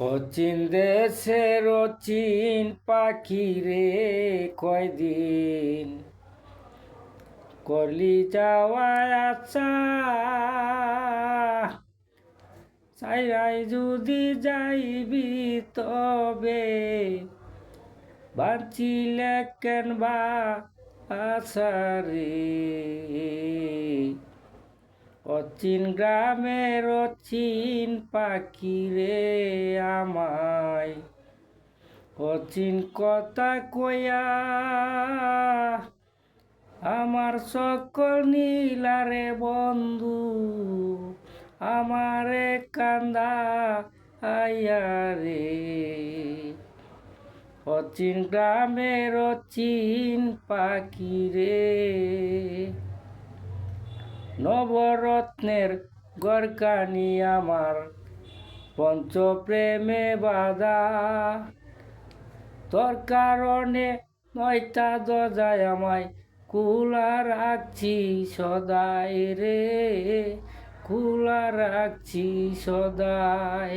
অচিন দেশের অচিন পাখি রে, কয়দিন করলি যাওয়া আচ্ছা, চাইরাই যদি যাইবি তবে বাঁচিলে কেন বা আশা রে। অচিন গ্রামের অচিন পাখি রে আমায় অচিন কথা কয়া আমার সকল নীলারে বন্ধু আমারে কান্দা আয়া রে। অচিন গ্রামের অচিন পাখি রে, নবরত্নের গড়কানি আমার পঞ্চপ্রেমে বাধা, তোর কারণে 9টা দরজায় আমায় খোলা রাখছি সদাই রে, খোলা রাখছি সদাই।